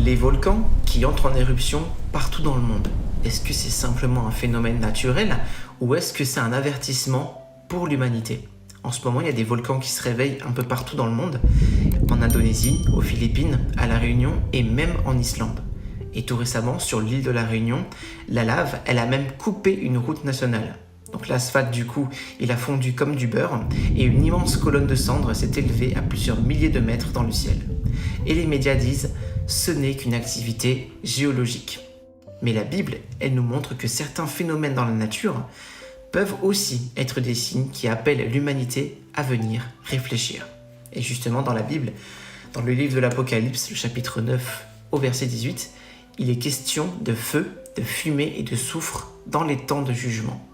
Les volcans qui entrent en éruption partout dans le monde, est-ce que c'est simplement un phénomène naturel ou est-ce que c'est un avertissement pour l'humanité? En ce moment, il y a des volcans qui se réveillent un peu partout dans le monde, en Indonésie, aux Philippines, à La Réunion et même en Islande. Et tout récemment, sur l'île de La Réunion, la lave, elle a même coupé une route nationale. Donc l'asphalte du coup, il a fondu comme du beurre et une immense colonne de cendres s'est élevée à plusieurs milliers de mètres dans le ciel. Et les médias disent « ce n'est qu'une activité géologique ». Mais la Bible, elle nous montre que certains phénomènes dans la nature peuvent aussi être des signes qui appellent l'humanité à venir réfléchir. Et justement dans la Bible, dans le livre de l'Apocalypse, le chapitre 9 au verset 18, il est question de feu, de fumée et de soufre dans les temps de jugement.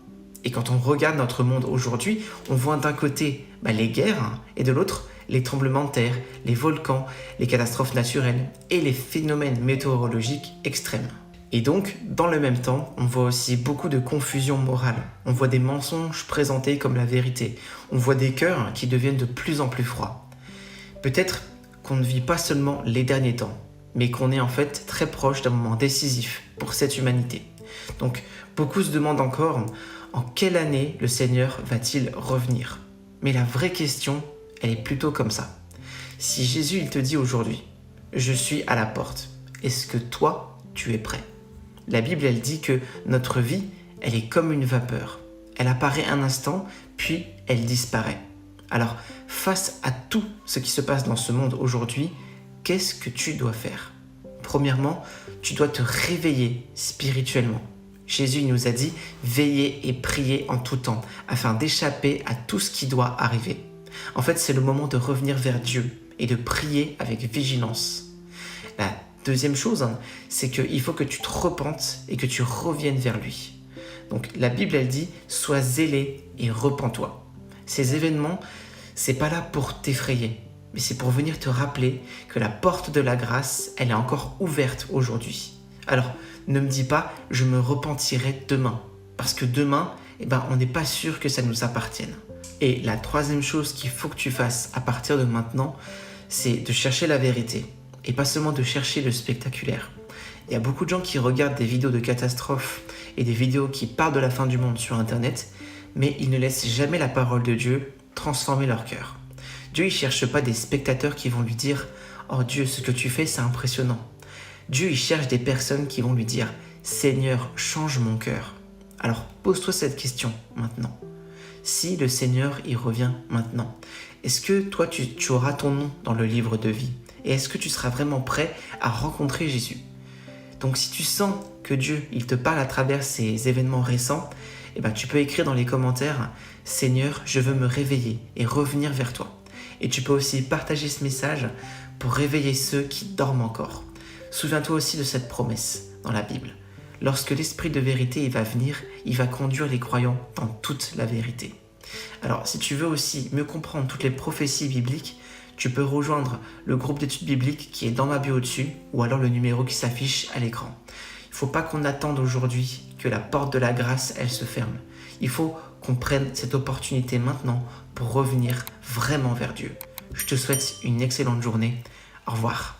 Et quand on regarde notre monde aujourd'hui, on voit d'un côté les guerres et de l'autre les tremblements de terre, les volcans, les catastrophes naturelles et les phénomènes météorologiques extrêmes. Et donc, dans le même temps, on voit aussi beaucoup de confusion morale. On voit des mensonges présentés comme la vérité. On voit des cœurs qui deviennent de plus en plus froids. Peut-être qu'on ne vit pas seulement les derniers temps, mais qu'on est en fait très proche d'un moment décisif pour cette humanité. Donc, beaucoup se demandent encore en quelle année le Seigneur va-t-il revenir? Mais la vraie question, elle est plutôt comme ça. Si Jésus, il te dit aujourd'hui, je suis à la porte, est-ce que toi, tu es prêt? La Bible, elle dit que notre vie, elle est comme une vapeur. Elle apparaît un instant, puis elle disparaît. Alors, face à tout ce qui se passe dans ce monde aujourd'hui, qu'est-ce que tu dois faire? Premièrement, tu dois te réveiller spirituellement. Jésus nous a dit « Veillez et priez en tout temps, afin d'échapper à tout ce qui doit arriver. » En fait, c'est le moment de revenir vers Dieu et de prier avec vigilance. La deuxième chose, c'est qu'il faut que tu te repentes et que tu reviennes vers lui. Donc la Bible, elle dit « Sois zélé et repens-toi ». Ces événements, c'est pas là pour t'effrayer, mais c'est pour venir te rappeler que la porte de la grâce, elle est encore ouverte aujourd'hui. Alors, ne me dis pas « je me repentirai demain », parce que demain, on n'est pas sûr que ça nous appartienne. Et la troisième chose qu'il faut que tu fasses à partir de maintenant, c'est de chercher la vérité, et pas seulement de chercher le spectaculaire. Il y a beaucoup de gens qui regardent des vidéos de catastrophes et des vidéos qui parlent de la fin du monde sur Internet, mais ils ne laissent jamais la parole de Dieu transformer leur cœur. Dieu, il ne cherche pas des spectateurs qui vont lui dire « Oh Dieu, ce que tu fais, c'est impressionnant ». Dieu, il cherche des personnes qui vont lui dire « Seigneur, change mon cœur ». Alors, pose-toi cette question maintenant. Si le Seigneur, il revient maintenant, est-ce que toi, tu auras ton nom dans le livre de vie? Et est-ce que tu seras vraiment prêt à rencontrer Jésus? Donc, si tu sens que Dieu, il te parle à travers ces événements récents, tu peux écrire dans les commentaires « Seigneur, je veux me réveiller et revenir vers toi ». Et tu peux aussi partager ce message pour réveiller ceux qui dorment encore. Souviens-toi aussi de cette promesse dans la Bible. Lorsque l'Esprit de vérité il va venir, il va conduire les croyants dans toute la vérité. Alors, si tu veux aussi mieux comprendre toutes les prophéties bibliques, tu peux rejoindre le groupe d'études bibliques qui est dans ma bio au-dessus ou alors le numéro qui s'affiche à l'écran. Il ne faut pas qu'on attende aujourd'hui que la porte de la grâce, elle se ferme. Il faut qu'on prenne cette opportunité maintenant pour revenir vraiment vers Dieu. Je te souhaite une excellente journée. Au revoir.